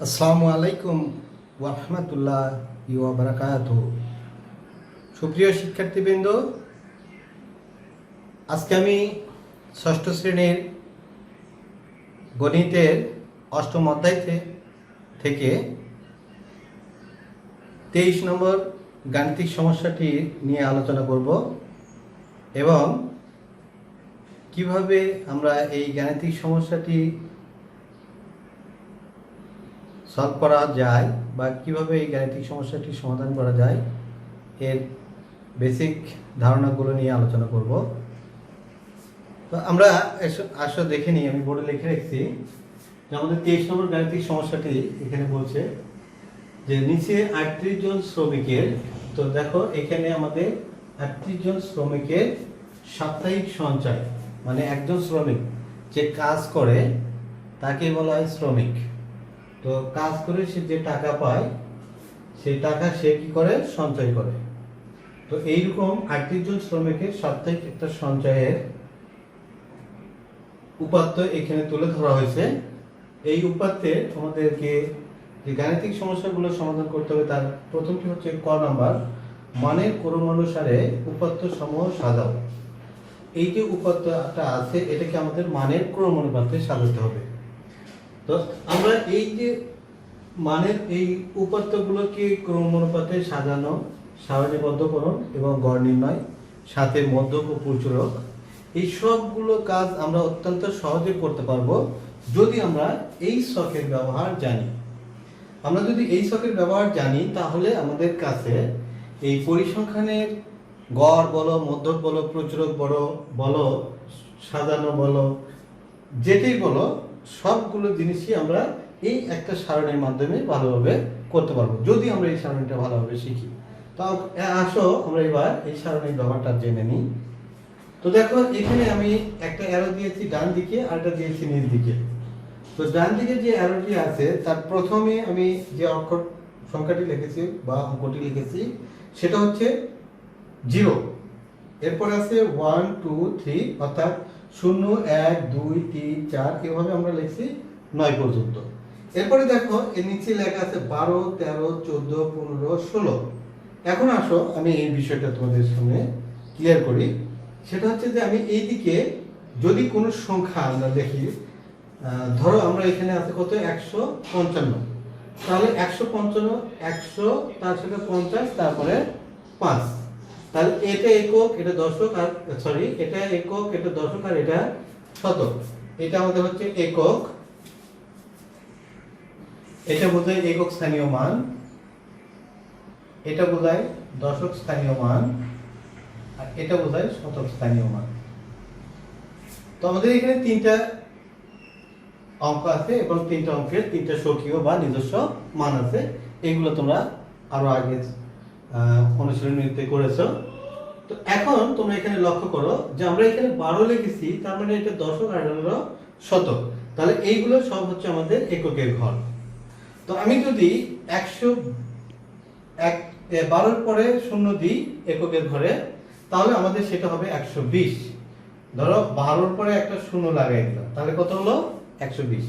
আসসালামু আলাইকুম ওয়া রাহমাতুল্লাহি ওয়া বারাকাতুহু। সুপ্রিয় শিক্ষার্থীবৃন্দ, আজকে আমি ষষ্ঠ শ্রেণীর গণিতের অষ্টম অধ্যায় থেকে 23 নম্বর গাণিতিক সমস্যাটি নিয়ে আলোচনা করব এবং কিভাবে আমরা এই গাণিতিক সমস্যাটি সলভ করা যায় বা কিভাবে এই গাণিতিক সমস্যাটি সমাধান করা যায় এর বেসিক ধারণাগুলো নিয়ে আলোচনা করব। তো আমরা আসলে দেখে নিই, আমি বোর্ডে লিখে রেখেছি যে আমাদের 23 নম্বর গাণিতিক সমস্যাটি এখানে বলছে যে নিচে 38 জন শ্রমিকের, তো দেখো এখানে আমাদের 38 জন শ্রমিকের সাপ্তাহিক সঞ্চয়, মানে একজন শ্রমিক যে কাজ করে তাকে বলা হয় শ্রমিক। তো কাজ করে সে যে টাকা পায় সেই টাকা সে কি করে, সঞ্চয় করে। তো এইরকম 38 জন শ্রমিকের সাপ্তাহিক একটা সঞ্চয়ের উপাত্ত এখানে তুলে ধরা হয়েছে। এই উপাত্তে আমাদেরকে যে গাণিতিক সমস্যাগুলো সমাধান করতে হবে তার প্রথমটি হচ্ছে ক নাম্বার, মানের ক্রমানুসারে উপাত্ত সমূহ সাজাও। এই যে উপাত্তটা আছে এটাকে আমাদের মানের ক্রমানুপাতে সাজাতে হবে। তো আমরা এই যে মানের এই উপাত্তগুলোকে ক্রমানুপাতে সাজানো, সারণীবদ্ধকরণ এবং গড় নির্ণয়, সাথে মধ্যক ও পূর্ণক, এই সবগুলো কাজ আমরা অত্যন্ত সহজে করতে পারবো যদি আমরা এই ছকের ব্যবহার জানি। আমরা যদি এই ছকের ব্যবহার জানি তাহলে আমাদের কাছে এই পরিসংখ্যানের গড় বলো, মধ্যক বলো, প্রচুরক বলো, সাজানো বলো, যেটাই বলো, সবগুলো জিনিসই আমরা এই একটা সারণীর মাধ্যমে ভালোভাবে করতে পারবো যদি আমরা এই সারণীটা ভালোভাবে শিখি। তো আসো আমরা এবার এই সারণীর ব্যবহারটা জেনে নিই। তো দেখো এখানে আমি একটা অ্যারো দিয়েছি ডান দিকে আর একটা দিয়েছি নিচ দিকে। তো ডান দিকে যে অ্যারোটি আছে তার প্রথমে আমি যে অক্ষর সংখ্যাটি লিখেছি বা অঙ্কটি লিখেছি সেটা হচ্ছে 0। এরপর আছে 1 2 3, অর্থাৎ 0 1 2 3 4, এভাবে আমরা লিখছি 9 পর্যন্ত। এরপরে দেখো এর নিচে লেখা আছে 12 13 14 15 16। এখন আসো আমি এই বিষয়টা তোমাদের সামনে ক্লিয়ার করি। সেটা হচ্ছে যে আমি এই দিকে যদি কোনো সংখ্যা আমরা দেখি, ধরো আমরা এখানে আছে কত, 155, তাহলে 155 100 তার সাথে 50 তারপরে 5, তাহলে এটা একক, এটা দশক, আর সরি এটা একক, এটা দশক, আর এটা শতক। এটা আমাদের হচ্ছে একক, এটা বোঝায় একক স্থানীয় মান, এটা বোঝায় দশক স্থানীয় মান, আর এটা বোঝায় শতক স্থানীয় মান। তো আমাদের এখানে তিনটা অঙ্ক আছে এবং তিনটা অঙ্কের তিনটা স্বকীয় বা নিজস্ব মান আছে। এগুলো তোমরা আরো আগে অনুশীলনীতে করেছো। তো এখন তোমরা এখানে লক্ষ্য করো যে আমরা এখানে 12 লিখেছি, তার মানে এটা দশক আর হলো শতক, তাহলে এইগুলো সব হচ্ছে আমাদের এককের ঘর। তো আমি যদি 12 পরে 0 দিই এককের ঘরে, তাহলে আমাদের সেটা হবে 120। ধরো 12 পরে একটা 0 লাগাই দিলাম, তাহলে কত হলো, 120।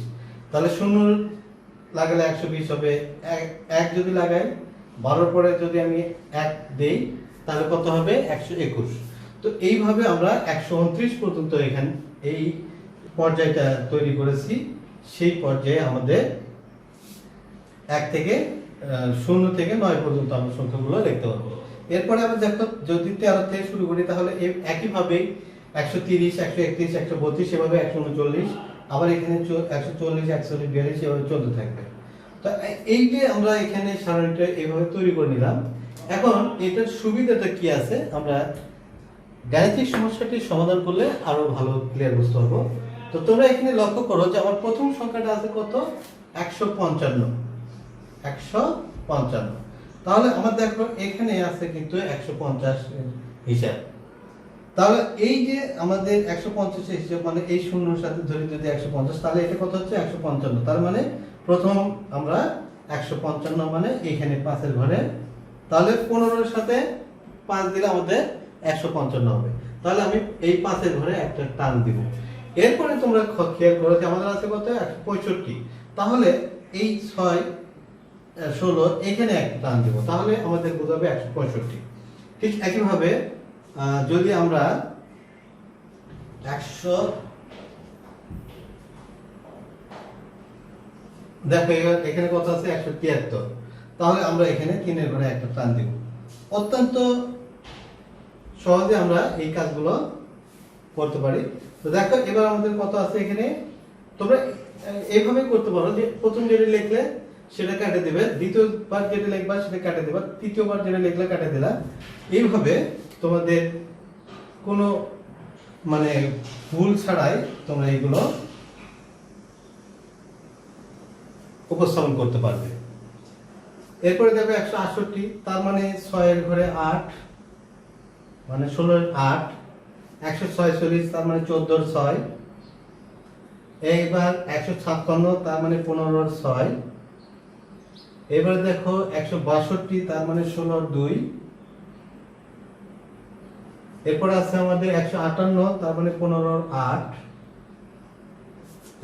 তাহলে 0 লাগালে 120 হবে। 1 যদি লাগাই, 12 পরে যদি আমি 1 দেই তাহলে কত হবে, 121। তো এইভাবে আমরা 129 পর্যন্ত এখানে এই পর্যায়টা তৈরি করেছি। সেই পর্যায়ে আমাদের 1 থেকে 0 থেকে 9 পর্যন্ত আমরা সংখ্যাগুলো লিখতে পারবো। এরপরে আমরা দেখো যদি 13 থেকে শুরু করি তাহলে একইভাবে 130 131 132 এভাবে 139, আবার এখানে 140 140 42 এভাবে চলতে থাকবে। তো এই যে আমরা এখানে সারণীটা এইভাবে তৈরি করে নিলাম। এখন এটার সুবিধাটা কি আছে, আমরা গাণিতিক সমস্যাটি সমাধান করলে আরো ভালো ক্লিয়ার বুঝতে পারবো। তো তোমরা এখানে লক্ষ্য করো যে আমার প্রথম সংখ্যাটা আছে কত, 155। তাহলে আমার দেখো এখানে আছে কিন্তু 150 হিসাব। তাহলে এই যে আমাদের 150 এর হিসাব, মানে এই শূন্যর সাথে ধরে যদি 150, তাহলে এটা কত হচ্ছে 155। তার মানে প্রথম আমরা 155 মানে এখানে 5 এর ঘরে, তাহলে 15 এর সাথে 5 দিলে আমাদের 155 হবে। তাহলে আমি এই 5 এর ঘরে একটা টান দিব। এরপরে তোমরা খেয়াল করো যে আমাদের আছে কত, 165। তাহলে এই 6 16 এখানে একটা টান দেব, তাহলে আমাদের বোঝাবে 165। ঠিক একইভাবে যদি আমরা 100 দেখো এখানে কত আছে 173, তাহলে আমরা এখানে 3 এর ঘরে একটা টান দেব। অত্যন্ত সহজে আমরা এই কাজগুলো করতে পারি। তো দেখো এবার আমাদের কত আছে এখানে, তোমরা এইভাবে করতে পারো যে প্রথম যেটা লিখলে সেটা কেটে দেবে, দ্বিতীয়বার যেটা লিখবা সেটা কেটে দেবা, তৃতীয়বার যেটা লিখলে কেটে দিলা। এইভাবে তোমাদের কোনো মানে ভুল ছাড়াই তোমরা এগুলো উপস্থাপন করতে পারবে। এরপরে দেখো 168, তার মানে 6 এর ঘরে 8 মানে 16 এর 8, 146 তার মানে 14 এর 6, এইবার 156 তার মানে 15 এর 6, এবারে দেখো 162 তার মানে 16 এর 2, এরপরে আছে আমাদের 158 তার মানে 15 এর 8,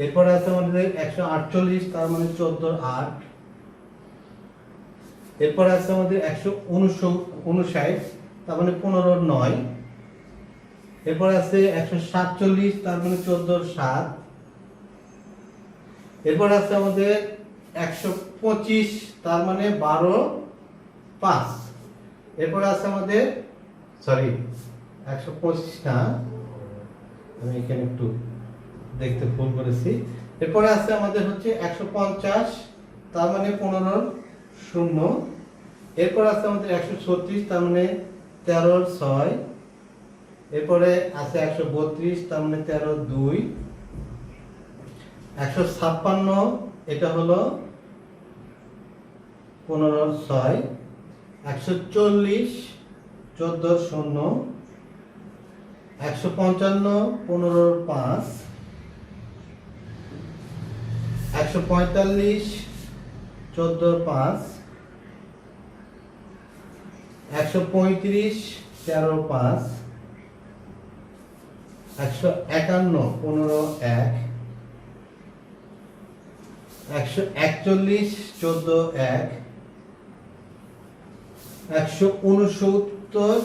এরপরে আছে আমাদের 148 তার মানে 14 এর 8, এরপরে আছে আমাদের 159 তার মানে 15 এর 9, এরপরে আছে 147 তার মানে 14 এর 7, এরপরে আছে আমাদের 125 তার মানে 12 5, এরপরে আছে আমাদের 125 না, আমি এখানে একটু দেখতে ভুল করেছি। এরপরে আছে আমাদের হচ্ছে 150 তার মানে 15 0, এরপর আছে আমাদের 136 তার মানে 13 6, এরপরে আছে 132 তার মানে 13 2, 156 এটা হলো 15 6, 140 14 0, 155 15 5, 145 14 5, 135 13 5, 151 15 1, 141 14 1, 169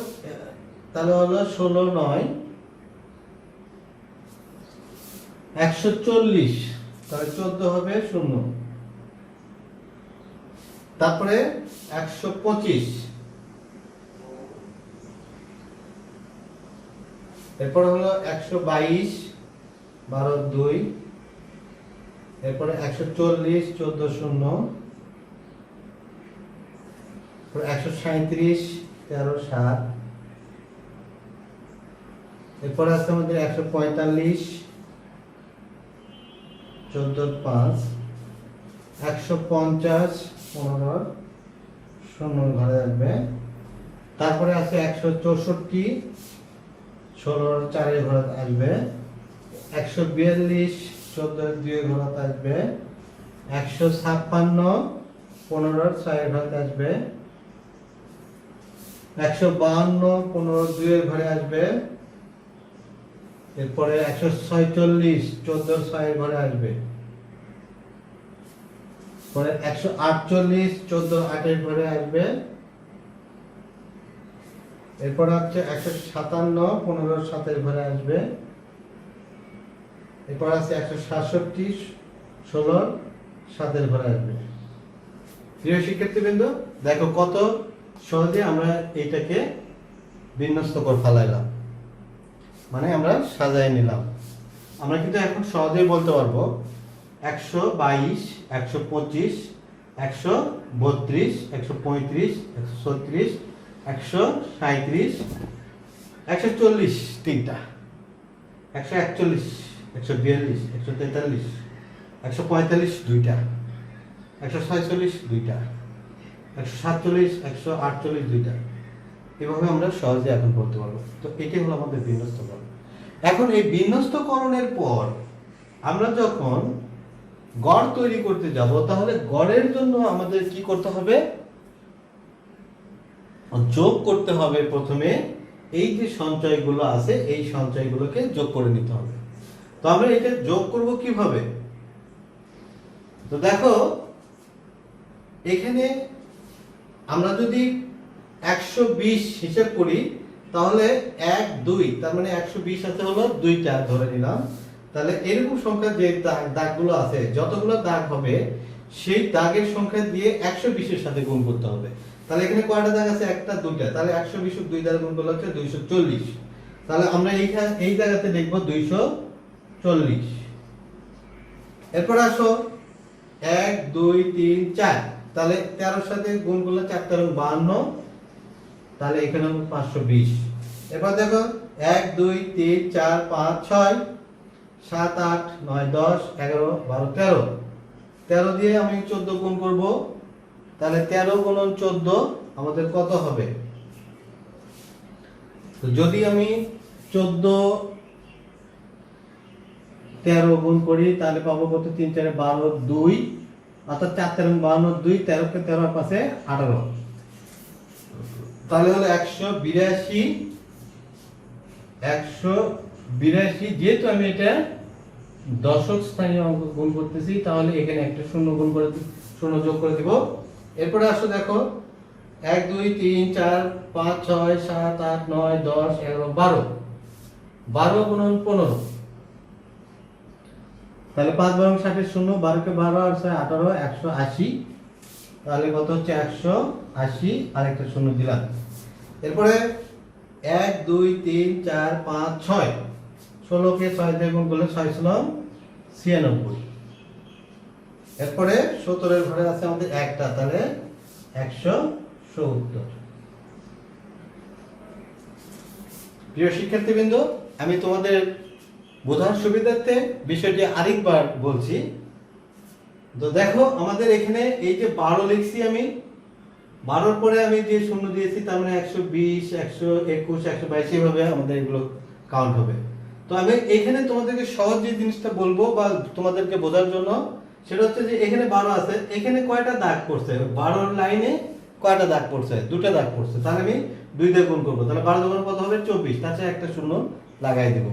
তাহলে হলো 16 9, 140 তাহলে 14 হবে 0, তারপরে 125, এরপর হলো 122 12 2, এরপরে 140 14 0, 137 13 7, এরপর আছে আমাদের 145 14 5, 150 15 0 ঘরে আসবে, তারপরে আছে 164 16 4 ঘরে আসবে, 142 14 2 ঘরে আসবে, 156 15 6 ঘরে আসবে, 152 15 2 ঘরে আসবে, এরপরে 146 14 6 ঘরে আসবে, পরে 148 14 8 ঘরে আসবে, এরপর হচ্ছে 157 15 7 ঘরে আসবে, এরপর আছে 167 16 7 ঘরে আসবে। প্রিয় শিক্ষার্থীবৃন্দ, দেখো কত সহজে আমরা এইটাকে বিন্যস্ত করে ফেলাইলাম, মানে আমরা সাজায় নিলাম। আমরা কিন্তু এখন সহজেই বলতে পারবো 122 125 132 135 136 137 140 তিনটা, 141 142 143 145 দুইটা, 146 দুইটা, 147 148 দুইটা, এভাবে আমরা সহজে এখন করতে পারবো। তো এটাই হলো আমাদের বিন্যস্তকরণ। এখন এই বিন্যস্তকরণের পর আমরা যখন গড় তৈরি করতে যাব, তাহলে গড়ের জন্য আমাদের কি করতে হবে? যোগ করতে হবে। প্রথমে এই যে সঞ্চয়গুলো আছে এই সঞ্চয়গুলোকে যোগ করে নিতে হবে। তো আমরা এটা যোগ করব কিভাবে? তো দেখো এখানে আমরা যদি 120 হিসাব করি তাহলে 1 2 তার মানে 120 আছে হলো দুইটা ধরে নিলাম। তাহলে এরকম সংখ্যা যে দাগগুলো আছে যতগুলো দাগ হবে সেই দাগের সংখ্যা দিয়ে 120 এর সাথে গুণ করতে হবে। তাহলে এখানে কয়টা দাগ আছে? একটা দুইটা, তাহলে 120 কে 2 দ্বারা গুণ করলে হচ্ছে 240। তাহলে আমরা এই জায়গাতে লিখব 240। এরপর আসো 1 2 3 4, তাহলে 13 এর সাথে গুণ করলে 4 13 52, তাহলে এখানে 520। এরপর দেখো 1 2 3 4 5 6 7 8 9 10 11 12 13, 13 দিয়ে আমি 14 গুণ করব, তাহলে 13 গুণন 14 আমাদের কত হবে? তো যদি আমি 14 13 গুণ করি তাহলে পাবো কত? 3 4 12 2, অর্থাৎ 4 13 52 2, 13 কে 13 আর পাশে 18, তাহলে হলো 182। 182, যেহেতু আমি এটা দশক স্থানীয় অঙ্ক গুণ করতেছি তাহলে এখানে একটা শূন্য গুণ করে শূন্য যোগ করে দিব। এরপরে আসো দেখো 1 2 3 4 5 6 7 8 9 10 11 12, 12 গুণন 15, তাহলে 5 12 60 শূন্য, 12 কে 12 আর 6 18, 180, তাহলে কত হচ্ছে? 180 আর একটা শূন্য দিলাম। এরপরে 1 2 3 4 5 6, 16 কে 6 দিয়ে গুণ করলে 6 96। এরপরে 17 এর ঘরে আছে আমাদের একটা, তাহলে 170। প্রিয় শিক্ষার্থীবৃন্দ, আমি তোমাদের বোঝার সুবিধার্থে বিষয়টি আরেকবার বলছি। তো দেখো আমাদের এখানে এই যে 12 লিখছি আমি, 12 পরে আমি যে শূন্য দিয়েছি তার মানে 120 121 122 এইভাবে আমাদের এগুলো কাউন্ট হবে। তো আমি এখানে তোমাদেরকে সহজ যে জিনিসটা বলবো বা তোমাদেরকে বোঝার জন্য, সেটা হচ্ছে যে এখানে 12 আছে, এখানে কয়টা দাগ পড়ছে? 12 লাইনে কয়টা দাগ পড়ছে? দুটো দাগ পড়ছে, তাহলে আমি 2 দিয়ে গুণ করব, তাহলে 12 দুগুণ কত হবে? 24, তার সাথে একটা শূন্য লাগাই দেব।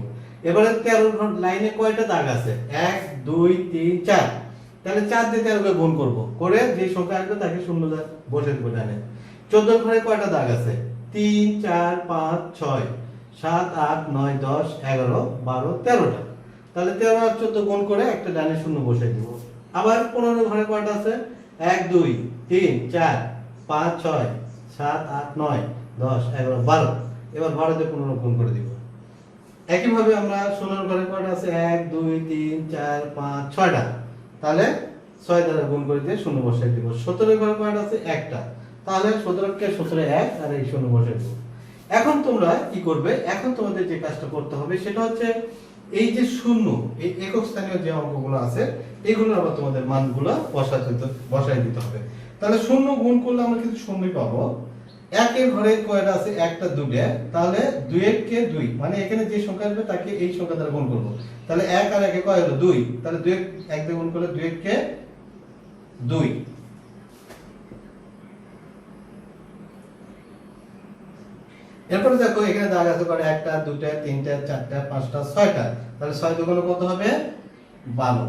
এবারে 13 লাইনে কয়টা দাগ আছে? 1 2 3 4, তাহলে 4 দিয়ে 13 কে গুণ করব, করে যে সংখ্যা আসবে তাকে শূন্য বসে দেব ডানে। 14 ঘরে কয়টা দাগ আছে? 3 4 5 6 7 8 9 10 11 12 13টা, তাহলে 13 আর 14 গুণ করে একটা ডানে শূন্য বসে দেব। আবার 15 ঘরে কয়টা আছে? 1 2 3 4 5 6 7 8 9 10 11 12, এবার 12 দিয়ে 15 গুণ করে দিব। একইভাবে আমরা 16 ঘরে কয়টা আছে? 1 2 3 4 5 6টা, তাহলে 6 দ্বারা গুণ করে দিয়ে শূন্য বসাই দিব। 17 ঘরে কয়টা আছে? একটা, তাহলে 17 কে 17 1 আর এই শূন্য বসাই দিব। এখন তোমরা কি করবে? এখন তোমাদের যে কাজটা করতে হবে সেটা হচ্ছে এই যে শূন্য, এই একক স্থানীয় যে অঙ্কগুলো আছে এগুলো আবার তোমাদের মানগুলো বসাই দিতে হবে। তাহলে শূন্য গুণ করলে আমরা কিন্তু শূন্যই পাবো। 1 এর ঘরে কয়টা আছে? একটা দুইটা, তাহলে 2 এর কে 2, মানে এখানে যে সংখ্যা আসবে তাকে এই সংখ্যা দ্বারা গুণ করব। তাহলে 1 আর 1 এ কয় হলো? 2, তাহলে 2 1 দিয়ে গুণ করলে 2 এর কে 2। এরপরে দেখো এখানে দাগ আছে করে একটা দুইটা তিনটা চারটা পাঁচটা ছয়টা, তাহলে 6 দুগুণে কত হবে? 12।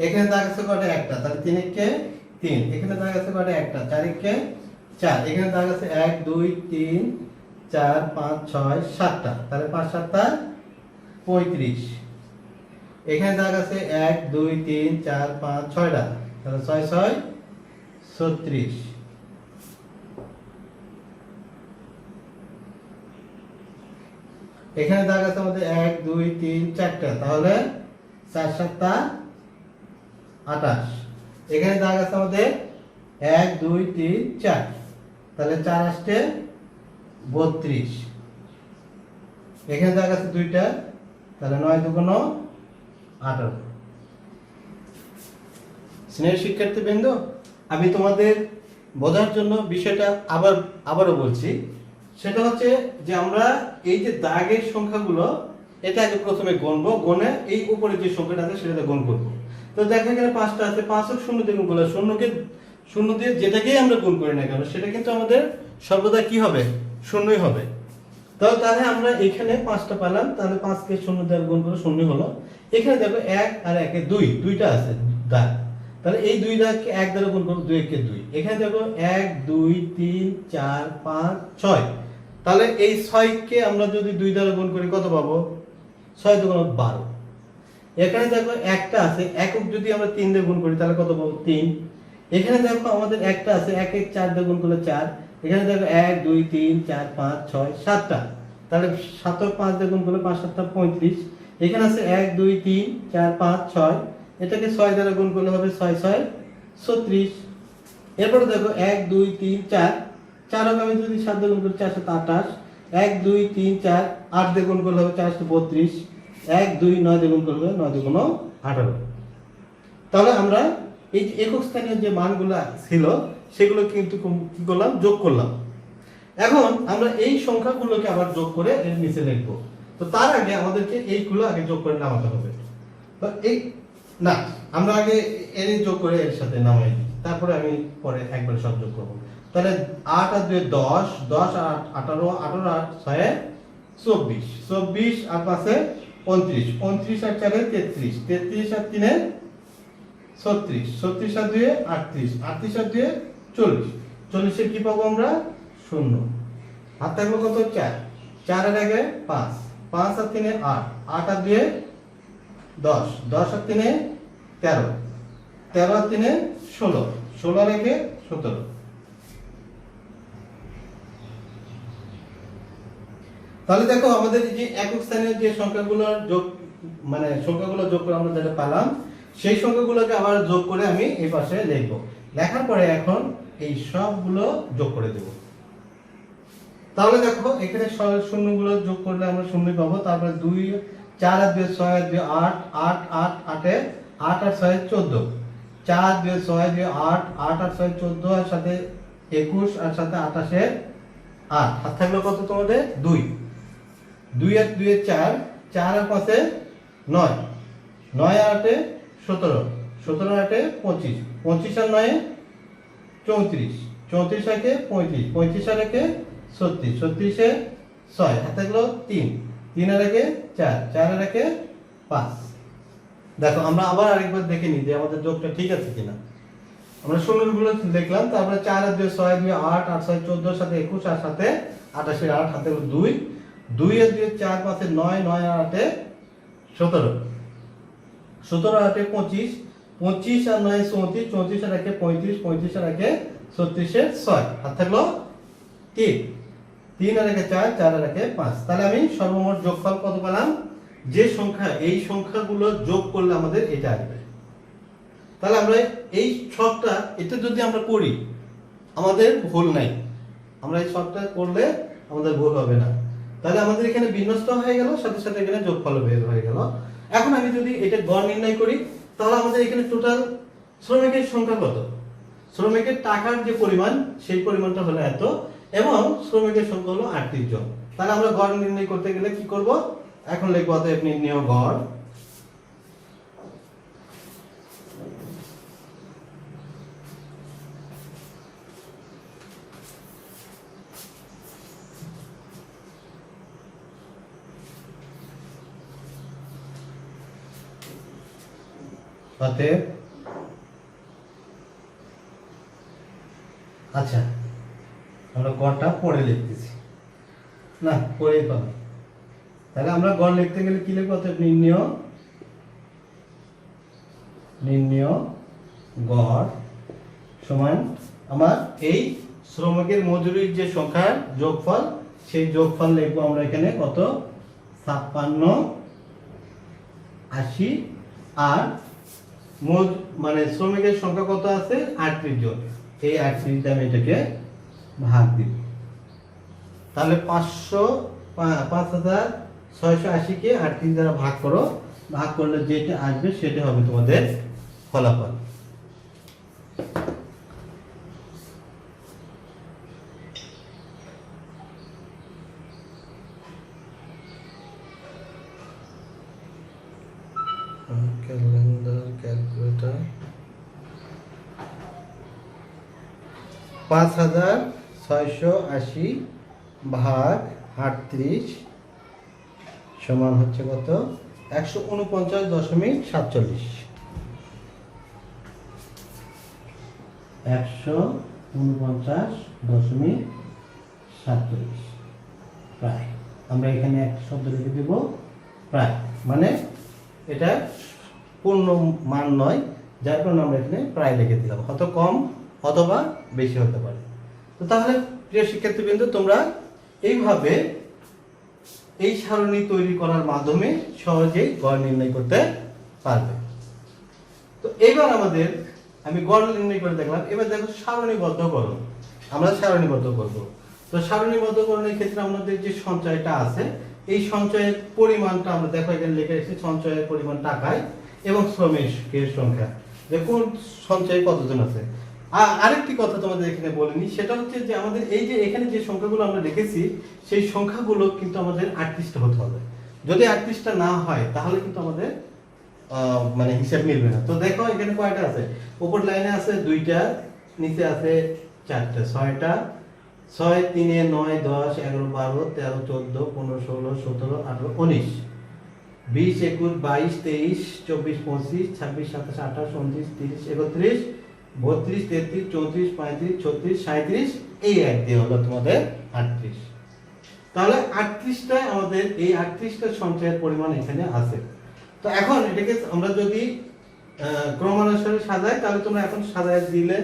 এখানে দাগ আছে কয়টা? একটা, তাহলে 3 এর কে 3, এখানে দাগ আছে কয়টা? একটা, 4 এর কে 4, এখানে দাগ আছে 1 2 3 4 5 6 7টা, তাহলে 5 7টা 35। এখানে দাগ আছে 1 2 3 4 5 6টা, তাহলে 6 6 36। এখানে দাগ আছে আমাদের 1 2 3 4টা, তাহলে 4 7টা 28। এখানে দাগ আছে আমাদের 1 2 3 4, তাহলে 4 8 32। এখানে দাগ আছে দুইটা, তাহলে 9 দুগুণ 18। স্নেহের শিক্ষার্থীবৃন্দ, আমি তোমাদের বোঝার জন্য বিষয়টা আবারও বলছি। সেটা হচ্ছে যে আমরা এই যে দাগের সংখ্যাগুলো এটা আগে প্রথমে গুনবো, গুনে এই উপরে যে সংখ্যাটা আছে সেটাতে গুণ করব। তো দেখো এখানে 5টা আছে, 5 ও 0 দিয়ে গুণ করলে শূন্য দিয়ে যেটাকেই আমরা গুণ করি না কেন সেটা কিন্তু আমাদের সর্বদা কি হবে? শূন্যই হবে। তাহলে আমরা এখানে 5টা পেলাম, তাহলে 5 কে 0 দিয়ে গুণ করে শূন্য হলো। এখানে দেখো 1 আর 1 এ 2, দুইটা আছে দাগ, তাহলে এই 2 এক দ্বারা গুণ করব, 2 একে 2। এখানে দেখো 1 2 3 4 5 6। তাহলে এই 6 কে আমরা যদি 2 দ্বারা গুণ করি কত পাবো? 6 2 12। এখানে দেখো একটা আছে, একক যদি আমরা 3 দিয়ে গুণ করি তাহলে কত পাবো? 3। এখানে দেখো আমাদের একটা আছে, 1 1 4 দিয়ে গুণ করলে 4। এখানে দেখো 1 2 3 4 5 6 7টা, তাহলে 7 আর 5 দিয়ে গুণ করলে 5 7 35। এখানে আছে 1 2 3 4 5 6, এটাকে 6 দ্বারা গুণ করলে হবে 6 6 36। এরপরে দেখো 1 2 3 4, 4 কে আমি যদি 7 দিয়ে গুণ করি 4 7 28। 1 2 3 4 8 দিয়ে গুণ করলে হবে 4 32। 1 2 9 দিয়ে গুণ করলে 9 2 18। তাহলে আমরা এই যে একক স্থানীয় যে মানগুলো ছিল সেগুলো কিন্তু কি করলাম? যোগ করলাম। এখন আমরা এই সংখ্যাগুলোকে আবার যোগ করে এর নিচে লিখব। তো তার আগে আমাদেরকে এইগুলো আগে যোগ করে নামাতে হবে। তো এই না, আমরা আগে এর যোগ করে এর সাথে নামাই দিই, তারপরে আমি পরে একবার সব যোগ করব। তাহলে 8 আর 2 10, 10 আর 8 18, 18 আর 6 24, 24 আর 5 29, 29 আর 4 33, 33 আর 3 36, 36 আর 2 38, 38 আর 2 40, 40 এর কি পাবো আমরা? 0। হাত থাকলো কত? 4, 4 এর আগে 5, 5 আর 3 8, 8 আর 2 10, 10 আর 3 13, 13 আর 3 16, 16 আর 1 17। তাহলে দেখো আমাদের এই যে একক স্থানীয় যে সংখ্যাগুলোর যোগ, মানে সংখ্যাগুলো যোগ করে আমরা যেটা পেলাম, সেই সংখ্যাগুলোকে আবার যোগ করে আমি এই পাশে লিখব। লেখার পরে এখন এই সবগুলো যোগ করে দেব। তাহলে দেখো এখানে শূন্যগুলো যোগ করলে আমরা শূন্য পাবো। তারপরে 2 4 আর 2 6 আর 2 8, 8 8 8 8 আর 6 14, 4 2 6 2 8, 8 আর 6 14, আর সাথে 21 আর সাথে 28 8। হাত থাকলো কত তোমাদের? 2, 2 আর 2 4, 4 আর 5 9, 9 আর 8 17, 17 আর 8 25, 25 আর 9 34, 34 আর 1 35, 35 আর 1 36, 36 এ 6। হাত থাকলো 3, 3 আর 1 4, 4 আর 1 5। দেখো আমরা আবার আরেকবার দেখে নিই যে আমাদের যোগটা ঠিক আছে কিনা। আমরা শূন্যগুলো দেখলাম, তারপরে 4 আর 2 6 2 8, 8 6 14, সাথে 21 আর সাথে 28 8, হাতে 2, 2 আর 2 4 5 9, 9 আর 8 17, 17 আর 8 25, 25 আর 9 34, 34 আর 1 35, 35 আর 1 36 এর 6। হাত থাকলো 3, 3 আর 1 4, 4 আর 1 5। তাহলে আমি সর্বমোট যোগফল কত পেলাম? যে সংখ্যা, এই সংখ্যাগুলো যোগ করলে আমাদের এটা আসবে। তাহলে আমরা এই ছকটা, এটা যদি আমরা করি আমাদের ভুল নাই, আমরা এই ছকটা করলে আমাদের ভুল হবে না। তাহলে আমাদের এখানে বিন্যস্ত হয়ে গেল, সাথে সাথে এখানে যোগফল বের হয়ে গেল। এখন আমি যদি এটা গড় নির্ণয় করি, তাহলে আমাদের এখানে টোটাল শ্রমিকের সংখ্যা কত? শ্রমিকের টাকার যে পরিমাণ, সেই পরিমাণটা হলো এত, এবং শ্রমিকের সংখ্যা হলো 38 জন। তাহলে আমরা গড় নির্ণয় করতে গেলে কি করব? এখন লিখব অতএব নির্ণেয় গড়। অতএব, আচ্ছা আমরা গড়টা পরে লিখতেছি না, পরেই পাবো। তাহলে আমরা গড় লিখতে গেলে কি লিখবো? অতএব নির্ণেয় গড় সমান আমার এই শ্রমিকের মজুরির যে সংখ্যার যোগফল, সেই যোগফল লিখবো আমরা এখানে কত? 56 80, আর মানে শ্রমিকের সংখ্যা কত আছে? 38 জন। এই 38 আমি এটাকে ভাগ দিব। তাহলে 5680 কে 38 দ্বারা ভাগ করো, ভাগ করলে যেটা আসবে সেটা হবে তোমাদের ফলাফল। ক্যালেন্ডার ক্যালকুলেটর 5680 ভাগ 38 সমান হচ্ছে কত? 149.47। 149.47 প্রায়। আমরা এখানে একটা শব্দ লিখে দেব প্রায়, মানে এটা পূর্ণ মান নয়, যার কারণে আমরা এখানে প্রায় লিখে দিলাম, হয়তো কম অথবা বেশি হতে পারে। তো তাহলে প্রিয় শিক্ষার্থীবৃন্দ, তোমরা এইভাবে এই সারণী তৈরি করার মাধ্যমে সহজেই গড় নির্ণয় করতে পারবে। তো এবার আমি গড় নির্ণয় করে দেখলাম। এবার দেখো সারণীবদ্ধকরণ। আমরা সারণীবদ্ধ করব। তো সারণীবদ্ধকরণের ক্ষেত্রে আমাদের যে সঞ্চয়টা আছে, এই সঞ্চয়ের পরিমাণটা আমরা দেখো এখানে লিখে রেখেছি, সঞ্চয়ের পরিমাণ টাকায় এবং শ্রমিকের সংখ্যা, যে কোন সঞ্চয়ে কতজন আছে। আরেকটি কথা তোমাদের এখানে বলিনি, সেটা হচ্ছে যে আমাদের এই যে এখানে যে সংখ্যাগুলো আমরা রেখেছি, সেই সংখ্যাগুলো কিন্তু আমাদের 38টা হতে হবে। যদি 38টা না হয় তাহলে কিন্তু আমাদের মানে হিসাব মিলবে না। তো দেখো এখানে কয়টা আছে, উপর লাইনে আছে 2টা, নিচে আছে 4টা, 6টা, 6 3 9 10 11 12 13 14 15 16 17 18 19 20 21 22 23 24 25 26 27 28 29 30 31 32 33 34 35 36 37, এই এক দিয়ে হলো তোমাদের 38। তাহলে 38টা আমাদের এই 38টা সঞ্চয়ের পরিমাণ এখানে আছে। তো এখন এটাকে আমরা যদি ক্রমানুসারে সাজাই, তাহলে তোমরা এখন সাজায় দিলে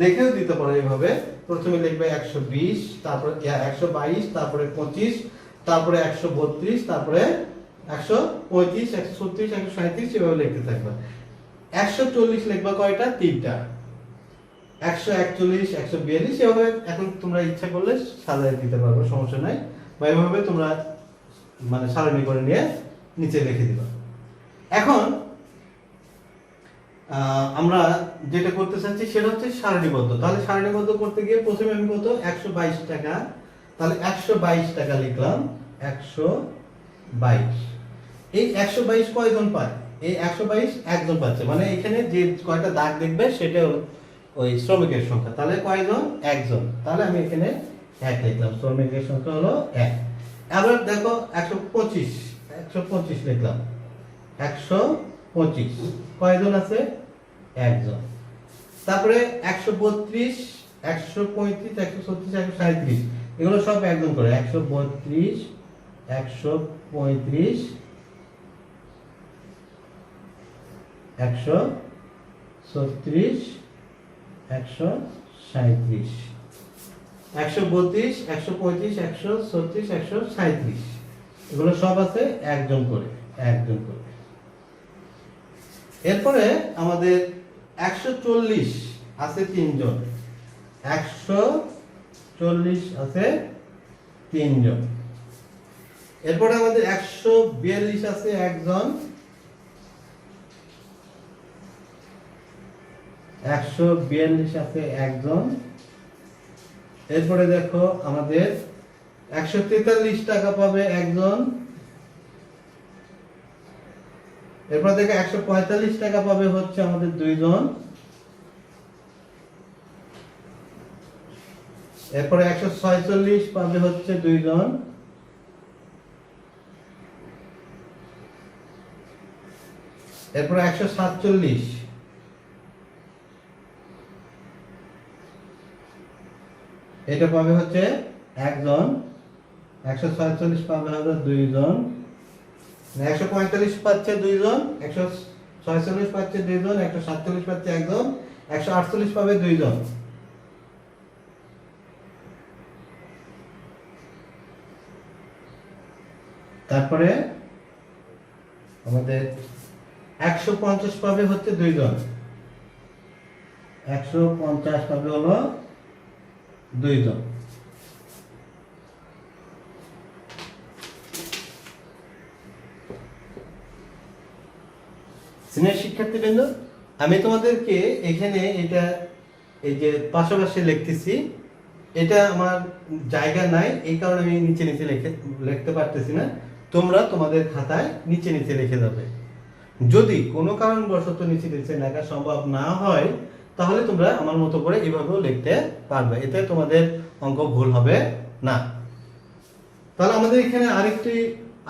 লিখেও দিতে পারো এইভাবে। প্রথমে লিখবে 120, তারপরে 122, তারপরে 25, তারপরে 132, তারপরে 135, 136, 137, এভাবে লিখতে থাকবে। 140 লিখবা কয়টা? 3টা। 141, 142, এভাবে এখন তোমরা ইচ্ছা করলে সাজায় দিতে পারবে, সমস্যা নাই। বা এভাবে তোমরা মানে সারণী করে নিয়ে নিচে লিখে দিবা। এখন আমরা যেটা করতে চাচ্ছি সেটা হচ্ছে সারণীবদ্ধ। তাহলে সারণীবদ্ধ করতে গিয়ে প্রথমে আমি কত, 122 টাকা, তাহলে 122 টাকা লিখলাম। 122, এই 122 কয়জন পায়? এই 122 একজন পাচ্ছে, মানে এখানে যে কয়টা দাগ দেখবে সেটা ওই শ্রমিকের সংখ্যা। তাহলে কয়জন? একজন। তাহলে আমি এখানে 1 লিখলাম, শ্রমিকের সংখ্যা হলো 1। আবার দেখো 125 লিখলাম। 125 কয়জন আছে? একজন। তারপরে 132, 135, 136, 137, এগুলো সব একজন করে। 132, 135, 136, 137, 132, 135, 136, 137, এগুলো সব আছে একজন করে। এরপরে আমাদের 140 আছে 3জন। 140 আছে 3জন। এরপরে আমাদের 142 আছে একজন। 142 আছে একজন। এরপরে দেখো আমাদের 143 টাকা পাবে একজন। এরপর দেখো 145 টাকা পাবে হচ্ছে আমাদের 2জন। এরপরে 146 পাবে হচ্ছে 2জন। এরপরে 147, এটা পাবে হচ্ছে একজন। 146 পাবে হবে 2জন। 145 পাচ্ছে 2জন, 146 পাচ্ছে 2জন, 147 পাচ্ছে একজন, 148 পাবে 2জন। তারপরে আমাদের 150 পাবে হচ্ছে 2জন। 150 পাবে হলো 2জন। সিনিয়র শিক্ষার্থীবৃন্দ, আমি তোমাদেরকে এখানে এটা এই যে পাশাপাশি লিখতেছি, এটা আমার জায়গা নাই, এই কারণে আমি নিচে লিখতে পারতেছি না। তোমরা তোমাদের খাতায় নিচে লিখে যাবে। যদি কোনো কারণবশত নিচে লেখা সম্ভব না হয়, তাহলে তোমরা আমার মতো করে এভাবেও লিখতে পারবে, এতে তোমাদের অঙ্ক ভুল হবে না। তাহলে আমাদের এখানে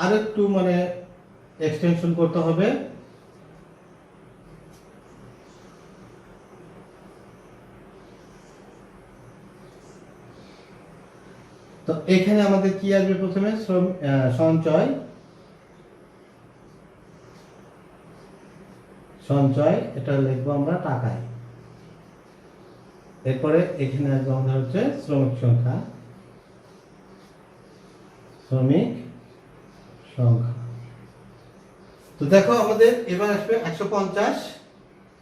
আরেকটু মানে এক্সটেনশন করতে হবে। তো এখানে আমাদের কি আসবে? প্রথমে সঞ্চয়, সঞ্চয় এটা লিখবো আমরা টাকায়। এরপরে এখানে আসবে আমাদের হচ্ছে শ্রমিক সংখ্যা, শ্রমিক সংখ্যা। তো দেখো আমাদের এবার আসবে 150।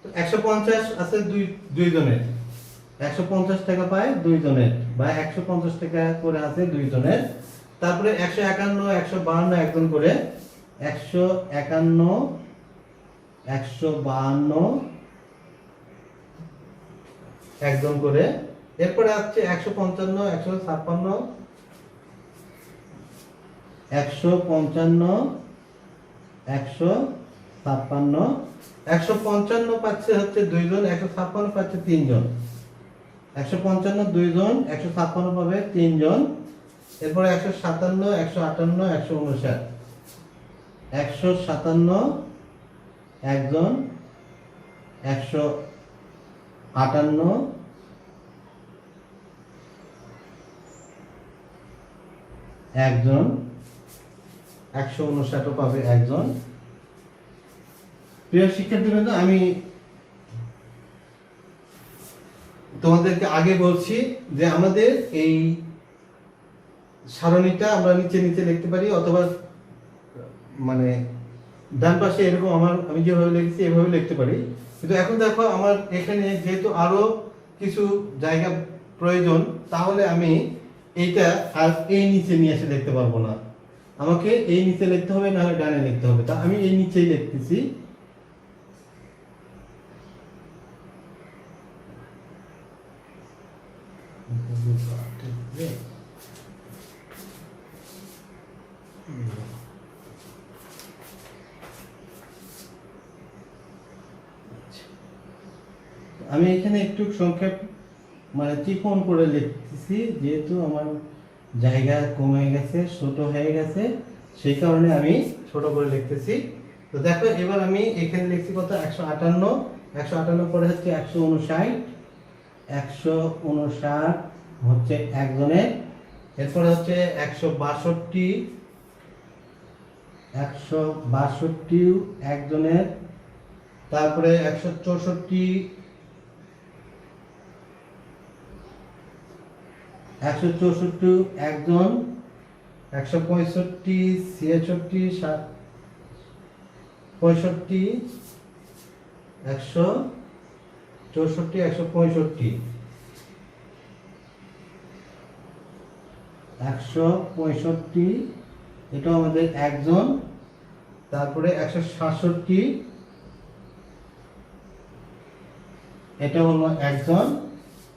তো 150 আছে দুই জনের, 150 টাকা পায় দুই জনের, বা 150 টাকা করে আছে দুই জনের। তারপরে 151, 152 একজন করে, 151, 152 একজন করে। এরপরে আছে 155, 156, 155, 156, 155 পাচ্ছে হচ্ছে দুইজন, 156 পাচ্ছে তিনজন। 155 দুইজন, 156 পাবে তিনজন। এরপরে 157, 158, 159, 157 একজন, 158 একজন, 159 পাবে একজন। প্রিয় শিক্ষার্থীবৃন্দ, আমি তোমাদেরকে আগে বলছি যে আমাদের এই সারণীটা আমরা নিচে নিচে লিখতে পারি, অথবা মানে ডান পাশে এরকম আমি যেভাবে লিখছি এভাবে লিখতে পারি। কিন্তু এখন দেখো আমার এখানে যেহেতু আরো কিছু জায়গা প্রয়োজন, তাহলে আমি এইটা আর এই নিচে নিয়ে এসে লিখতে পারবো না, আমাকে এই নিচে লিখতে হবে, না হয় ডানে লিখতে হবে। তা আমি এই নিচেই লিখতেছি। আমি এখানে একটু সংক্ষেপ মানে চিকন করে লিখতেছি, যেহেতু আমার জায়গা কমে গেছে, ছোট হয়ে গেছে, সেই কারণে আমি ছোট করে লিখতেছি। তো দেখো এবার আমি এখানে লিখছি কত? 158, 158 পরে হচ্ছে 159, 159 হচ্ছে একজনের। এরপরে হচ্ছে 162, 162 একজনের। তারপরে 164, 164 একজন, 165, 66, 65, 164, 165, 165 এটা আমাদের একজন। তারপরে 167 এটা হলো একজন।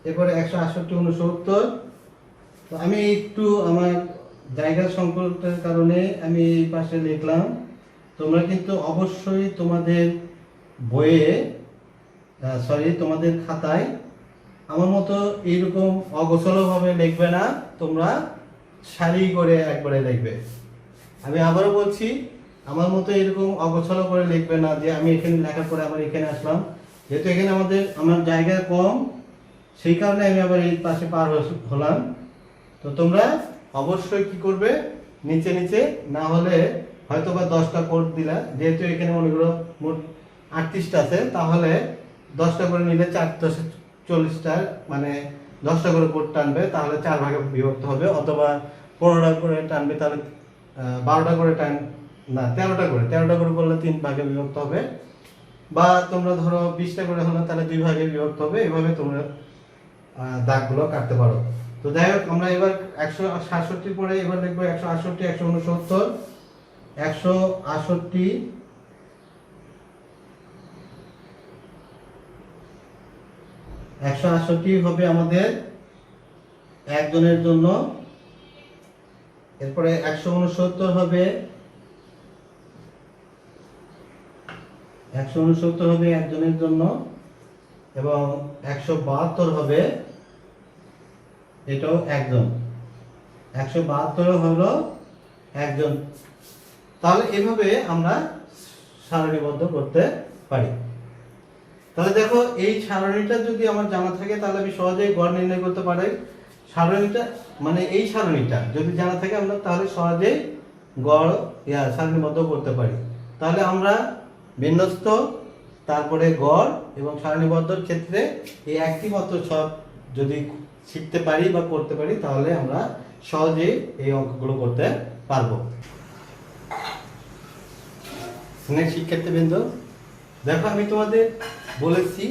এরপরে 168, 69। তো আমি একটু আমার জায়গা সংকটের কারণে আমি এই পাশে লিখলাম। তোমরা কিন্তু অবশ্যই তোমাদের বইয়ে তোমাদের খাতায় আমার মতো এইরকম অগোছালোভাবে লিখবে না, তোমরা সারি করে একবারে লিখবে। আমি আবারও বলছি, আমার মতো এরকম অগোছালো করে লিখবে না, যে আমি এখানে লেখার পরে আবার এখানে আসলাম। যেহেতু এখানে আমার জায়গা কম, সেই কারণে আমি আবার এই পাশে পার হলাম। তো তোমরা অবশ্যই কি করবে? নিচে নিচে, না হলে হয়তো বা 10টা কোড দিলা, যেহেতু এখানে মনে করো মোট 38টা আছে, তাহলে 10টা করে নিলে 4 10 40টা, মানে 10টা করে কোড টানবে, তাহলে 4 ভাগে বিভক্ত হবে। অথবা 15টা করে টানবে, তাহলে 12টা করে না 13টা করে করলে 3 ভাগে বিভক্ত হবে। বা তোমরা ধরো 20টা করে হলো, তাহলে 2 ভাগে বিভক্ত হবে। এভাবে তোমরা দাগগুলো কাটতে পারো। তো যাই হোক, আমরা এবার 167 পরে এবার লিখবো 168, 169, 168, 168 হবে আমাদের একজনের জন্য। এরপরে 169 হবে, 169 হবে একজনের জন্য। এবং 172 হবে, এটাও একজন, 172 হলো একজন। তাহলে এভাবে আমরা সারণীবদ্ধ করতে পারি। তাহলে দেখো, এই সারণীটা যদি আমার জানা থাকে, তাহলে আমি সহজেই গড় নির্ণয় করতে পারি। সারণীটা মানে এই সারণীটা যদি জানা থাকে আমরা তাহলে সহজে গড় সারণীবদ্ধ করতে পারি। তাহলে আমরা বিন্যস্ত, তারপরে গড় এবং সারণীবদ্ধর ক্ষেত্রে এই একটি মাত্র ছক যদি শিখতে পারি বা করতে পারি তাহলে আমরা সহজে এই অঙ্কগুলো করতে পারবো। শিক্ষার্থীবৃন্দ, দেখো আমি তোমাদের বলেছি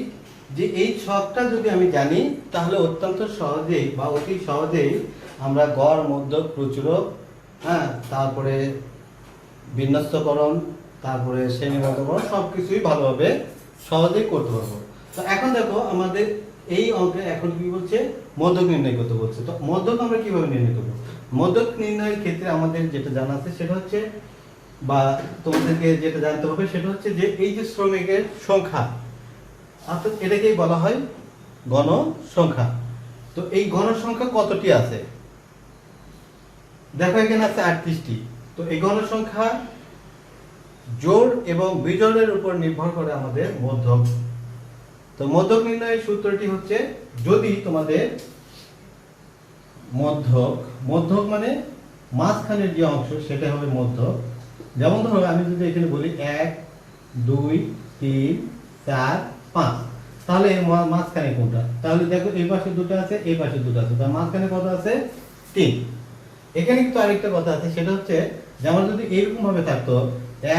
যে এই ছকটা যদি আমি জানি তাহলে অত্যন্ত সহজেই বা অতি সহজেই আমরা গড়, মধ্যক, প্রচুরক, তারপরে বিন্যস্তকরণ, তারপরে শ্রেণীবদ্ধকরণ সব কিছুই ভালোভাবে সহজেই করতে পারবো। তো এখন দেখো আমাদের এই অঙ্কে এখন কি বলছে, মধ্যক নির্ণয় করতে বলছে। তো মধ্যক আমরা কিভাবে নির্ণয় করবো? মধ্যক নির্ণয়ের ক্ষেত্রে আমাদের যেটা জানা আছে সেটা হচ্ছে, বা তোমাদেরকে যেটা জানতে হবে সেটা হচ্ছে যে এই যে শ্রমিকের সংখ্যা, অর্থাৎ এটাকেই বলা হয় গণসংখ্যা। তো এই গণসংখ্যা কতটি আছে? দেখো এখানে আছে 38টি। তো এই গণসংখ্যা জোড় এবং বিজোড়ের উপর নির্ভর করে আমাদের মধ্যক। তো মধ্যক নির্ণয়ের সূত্রটি হচ্ছে, যদি তোমাদের মধ্যক মানে মাঝখানের যে অংশ সেটা হবে মধ্যক। যেমন ধরো আমি যদি এখানে বলি 1 2 3 4 5, তাহলে মাঝখানে কোনটা? তাহলে দেখো এই পাশে দুটো আছে, এই পাশে দুটো আছে, তার মাঝখানে কত আছে? 3। এখানে কিন্তু আরেকটা কথা আছে, সেটা হচ্ছে যেমন যদি এরকম ভাবে থাকতো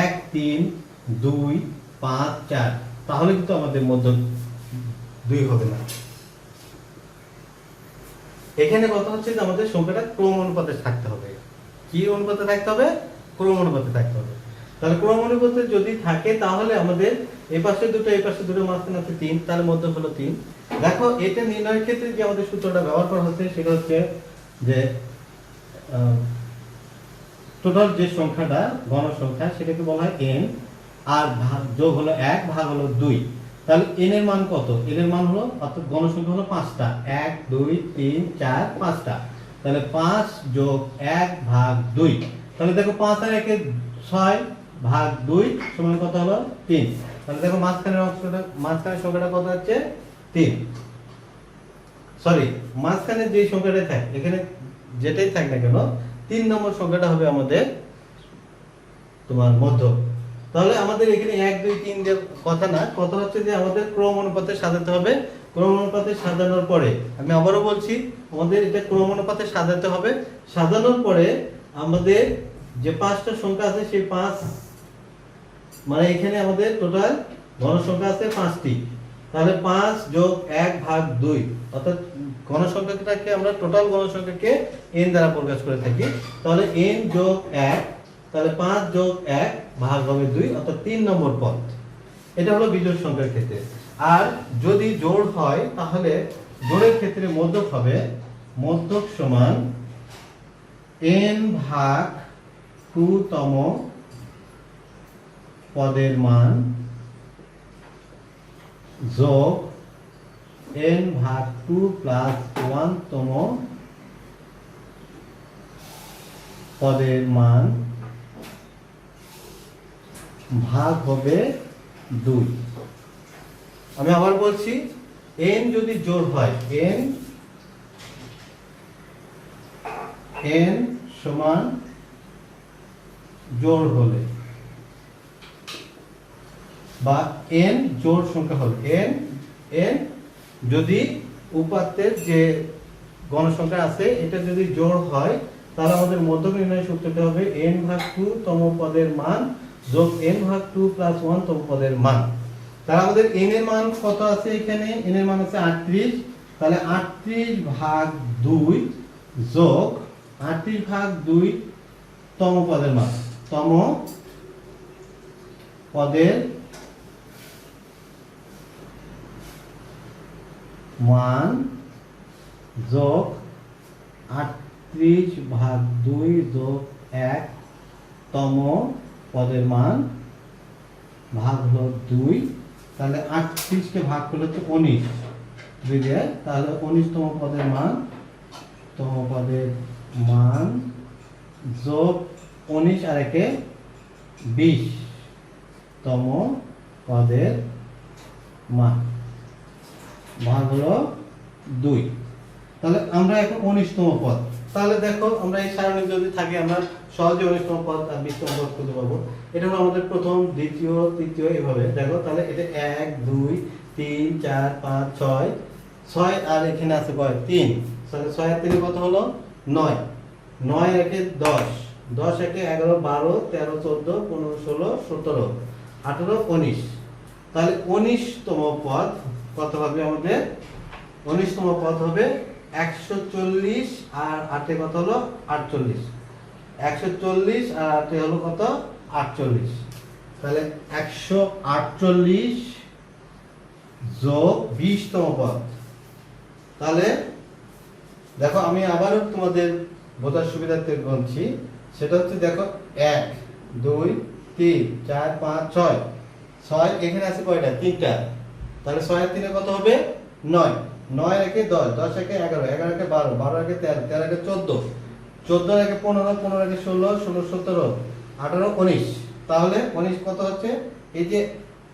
1 3 2 5 4, তাহলে কিন্তু আমাদের মধ্যক 2 হবে না। এখানে কথা হচ্ছে যে আমাদের সংখ্যাটা ক্রম অনুপাতে থাকতে হবে। কি অনুপাতে থাকতে হবে? ক্রম অনুপাতে থাকতে হবে। তাহলে ক্রম অনুপাতে যদি থাকে তাহলে আমাদের এই পাশে দুটো, এই পাশে দুটো, মাঝখানে আছে 3, তাহলে মধ্যক হলো 3। দেখো এটা নির্ণয়ের ক্ষেত্রে যে আমাদের সূত্রটা ব্যবহার করা হচ্ছে সেটা হচ্ছে যে টোটাল যে সংখ্যাটা গণসংখ্যা সেটাকে বলা হয় n, আর যোগ হলো 1 ভাগ হলো 2। তাহলে n এর মান কত? n এর মান হলো, অর্থাৎ গণসংখ্যা হলো 5টা, 1 2 3 4 5টা। তাহলে 5 যোগ 1 ভাগ 2, তাহলে দেখো 5 আর 1 6 ভাগ 2 সমান কত হলো? 3। তাহলে দেখো মাঝখানের সংখ্যাটা কত হচ্ছে? 3। সরি, মাঝখানে যে সংখ্যাটা থাকে এখানে যেটাই থাক না কেন 3 নম্বর সংখ্যাটা হবে আমাদের তোমার মধ্যক। তাহলে আমাদের এখানে 1 2 3 এর কথা না, কথা হচ্ছে যে আমাদের ক্রম অনুপাতে সাজাতে হবে। ক্রম অনুপাতে সাজানোর পরে আমি আবারও বলছি, আমাদের এটা ক্রম অনুপাতে সাজাতে হবে। সাজানোর পরে আমাদের যে 5টা সংখ্যা আছে সেই 5, মানে এখানে আমাদের টোটাল গণসংখ্যা আছে 5টি। তাহলে 5 যোগ 1 ভাগ 2, অর্থাৎ গণসংখ্যাটাকে আমরা টোটাল গণসংখ্যাকে n দ্বারা প্রকাশ করে থাকি। তাহলে n যোগ 1, তাহলে 5 যোগ 1 ভাগ হবে 2, অর্থাৎ 3 নম্বর পদ। এটা হলো বিজোড় সংখ্যার ক্ষেত্রে। আর যদি জোড় হয় তাহলে জোড়ের ক্ষেত্রে মধ্যক হবে, মধ্যক সমান n ভাগ 2 তম পদের মান যোগ n ভাগ 2 প্লাস 1 তম পদের মান ভাগ হবে 2। আমি আবার বলছি, n যদি জোড় হয়, n সমান জোড় হলে বা n জোড় সংখ্যা হলে, n যদি উপাত্তের যে গণসংখ্যা আছে এটা যদি জোড় হয় তাহলে আমাদের মধ্যক নির্ণয়ের সূত্রটা হবে n ভাগ 2 তম পদের মান যোগ n ভাগ 2 প্লাস 1 তম পদের মান। তাহলে আমাদের n এর মান কত আছে? এখানে n এর মান আছে 38। তাহলে 38 ভাগ 2 যোগ 38 ভাগ 2 তম পদের মান, তম পদের মান যোগ 38 ভাগ 2 যোগ 1 তম পদের মান ভাগ হলো 2। তাহলে 38 কে ভাগ করলে তো 19 দিয়ে, তাহলে 19 তম পদের মান যোগ 19 আর একে 20 তম পদের মান ভাগ হলো 2। তাহলে আমরা এখন 19তম পদ। তাহলে দেখো আমরা এই সারণী যদি থাকি আমরা সহজে 19তম পদ আর 20তম পদ খুঁজে পাবো। এটা হলো আমাদের প্রথম, দ্বিতীয়, তৃতীয়, এইভাবে দেখো। তাহলে এটা 1 2 3 4 5 6 6 আর এখানে আছে কয় 3। তাহলে 6 আর 3 কত হলো 9। 9 একে 10, 10 একে 11 12 13 14 15 16 17 18 19। তাহলে 19তম পদ কত হবে আমাদের? 19তম পদ হবে 140 আর 8 কত হলো 48। 140 আর 8 হলো কত 48। তাহলে 148 যোগ 20তম পদ। তাহলে দেখো আমি আবারও তোমাদের বোঝার সুবিধার্থে বলছি, সেটা হচ্ছে দেখো 1 2 3 4 5 6 6 এখানে আছে কয়টা? 3টা। তাহলে 6 আর 3 কত হবে 9। 9 একে 10, 10 একে 11, 11 একে 12, 12 একে 13, 13 একে 14, 14 একে 15, 15 একে 16, 16 17 18 19। তাহলে 19 কত হচ্ছে? এই যে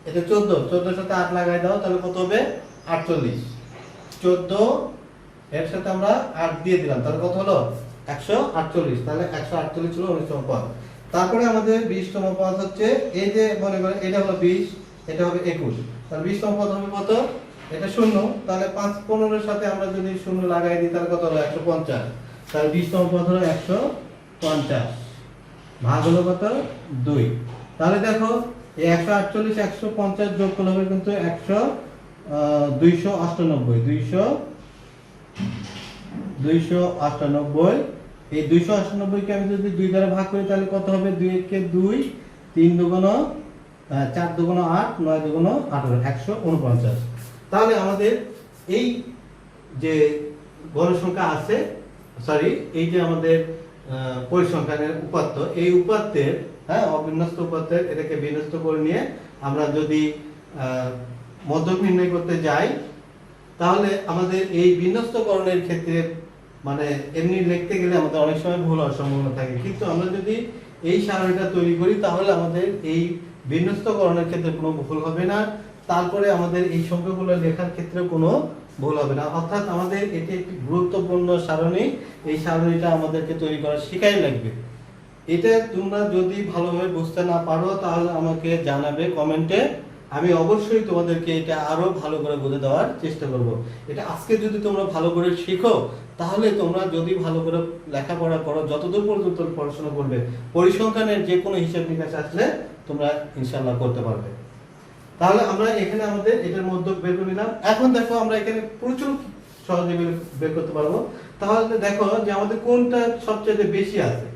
এটা 14, 14 সাথে 8 লাগাই দাও, তাহলে কত হবে 48। 14 এর সাথে আমরা 8 দিয়ে দিলাম, তাহলে কত হলো 148। তাহলে 148 হলো 19তম পদ। তারপরে আমাদের 20তম পদ হচ্ছে এই যে মনে করে এটা হলো 20, এটা হবে 21। তাহলে 20তম পদ হবে কত? এটা 0। তাহলে 5 15 এর সাথে আমরা যদি 0 লাগাই দিই তাহলে কত হলো 150। তাহলে 20তম পদ হলো 150, ভাগ হলো কত 2। তাহলে দেখো এই 148 150 যোগ করলে হবে কিন্তু 298। 298। এই 298 কে আমি যদি 2 দ্বারা ভাগ করি তাহলে কত হবে? 2 একে 2, 3 দুগুণ 4 দুগুণ 8, 9 দুগুণ 18, 149। তাহলে আমাদের এই যে গড় সংখ্যা আছে, সরি এই যে আমাদের পরিসংখ্যানের উপাত্ত, এই উপাত্তের অবিন্যস্ত উপাত্তের এটাকে বিন্যস্ত করে নিয়ে আমরা যদি মধ্যক নির্ণয় করতে যাই তাহলে আমাদের এই বিন্যস্তকরণের ক্ষেত্রে মানে এমনি লিখতে গেলে আমাদের অনেক সময় ভুল হওয়ার সম্ভাবনা থাকে, কিন্তু আমরা যদি এই সারণীটা তৈরি করি তাহলে আমাদের এই বিন্যস্তকরণের ক্ষেত্রে কোনো ভুল হবে না। তারপরে আমাদের এই সংখ্যাগুলো লেখার ক্ষেত্রে কোনো ভুল হবে না। অর্থাৎ আমাদের এটি একটি গুরুত্বপূর্ণ সারণী। এই সারণীটা আমাদেরকে তৈরি করা শেখাই লাগবে। এটা তোমরা যদি ভালোভাবে বুঝতে না পারো তাহলে আমাকে জানাবে কমেন্টে। আমি অবশ্যই তোমাদেরকে এটা আরো ভালো করে বুঝে দেওয়ার চেষ্টা করব। এটা আজকে যদি তোমরা ভালো করে শিখো তাহলে তোমরা যদি ভালো করে লেখাপড়া করো, যতদূর পর্যন্ত পড়াশোনা করবে, পরিসংখ্যানের যে কোনো হিসাব নিকাশ আসলে তোমরা ইনশাআল্লাহ করতে পারবে। তাহলে আমরা এখানে আমাদের এটার মধ্যক বের করে নিলাম। এখন দেখো আমরা এখানে প্রচুর সহজে বের করতে পারবো। তাহলে দেখো যে আমাদের কোনটা সবচেয়ে বেশি আছে,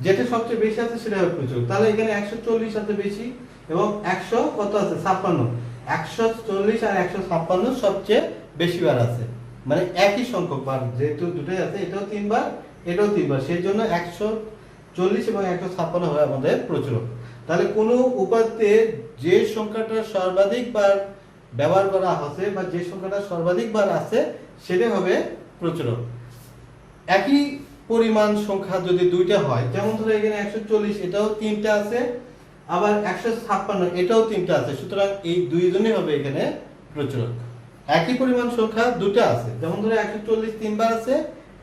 যেটা সবচেয়ে বেশি আছে সেটা হবে প্রচুর। তাহলে এখানে 140 আছে বেশি এবং 100 কত আছে 56। 140 আর 156 সবচেয়ে বেশি বার আছে, মানে একই সংখ্যক বার, যেহেতু দুটোই আছে, এটাও 3 বার এটাও 3 বার, সেই জন্য 140 এবং 156 হয় আমাদের প্রচুরক। তাহলে কোন উপাত্তে যে সংখ্যাটা সর্বাধিক বার ব্যবহার করা হচ্ছে বা যে সংখ্যাটা সর্বাধিক বার আছে সেটা হবে প্রচুরক। একই পরিমাণ সংখ্যা যদি দুইটা হয়, যেমন ধরো এখানে 140 এটাও 3টা আছে, আবার 156 এটাও 3টা আছে, সুতরাং এই দুইজনই হবে এখানে প্রচুরক। একই পরিমাণ সংখ্যা দুটো আছে, যেমন ধরো 140 3বার আছে,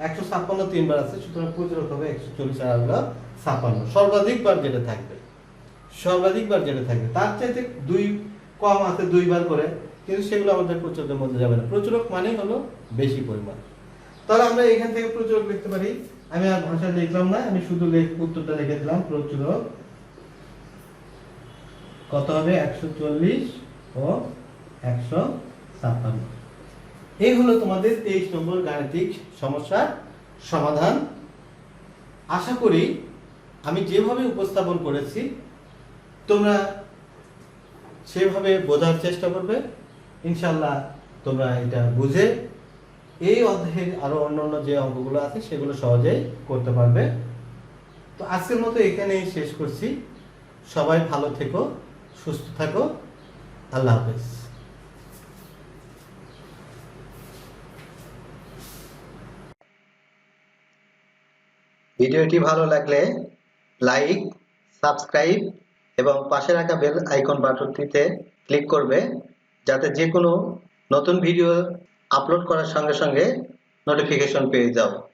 156 3বার আছে, সুতরাং প্রচুরক হবে 140 আর হলো 56। সর্বাধিক বার যেটা থাকবে, সর্বাধিক বার যেটা থাকবে তার চাইতে 2 কম আছে 2 বার করে, কিন্তু সেগুলো আমাদের প্রচুরকের মধ্যে যাবে না। প্রচুরক মানে হলো বেশি পরিমাণ। তাহলে আমরা এখান থেকে প্রচুরক লিখতে পারি। আমি আর ভাষা লিখলাম না, আমি শুধু উত্তরটা লিখে দিলাম। প্রচুরক কত হবে 140 ও 156। এই হলো তোমাদের 23 নম্বর গাণিতিক সমস্যার সমাধান। আশা করি আমি যেভাবে উপস্থাপন করেছি তোমরা সেভাবে বোঝার চেষ্টা করবে। ইনশাআল্লাহ তোমরা এটা বুঝে এই অধ্যায়ের আরো অন্যান্য যে অঙ্কগুলো আছে সেগুলো সহজেই করতে পারবে। তো আজকের মতো এখানেই শেষ করছি। সবাই ভালো থেকো, সুস্থ থাকো। আল্লাহ হাফেজ। ভিডিওটি ভালো লাগলে লাইক, সাবস্ক্রাইব এবং পাশে রাখা বেল আইকন বাটনটিতে ক্লিক করবে, যাতে যে কোনো নতুন ভিডিও আপলোড করার সঙ্গে সঙ্গে নোটিফিকেশন পেয়ে যাও।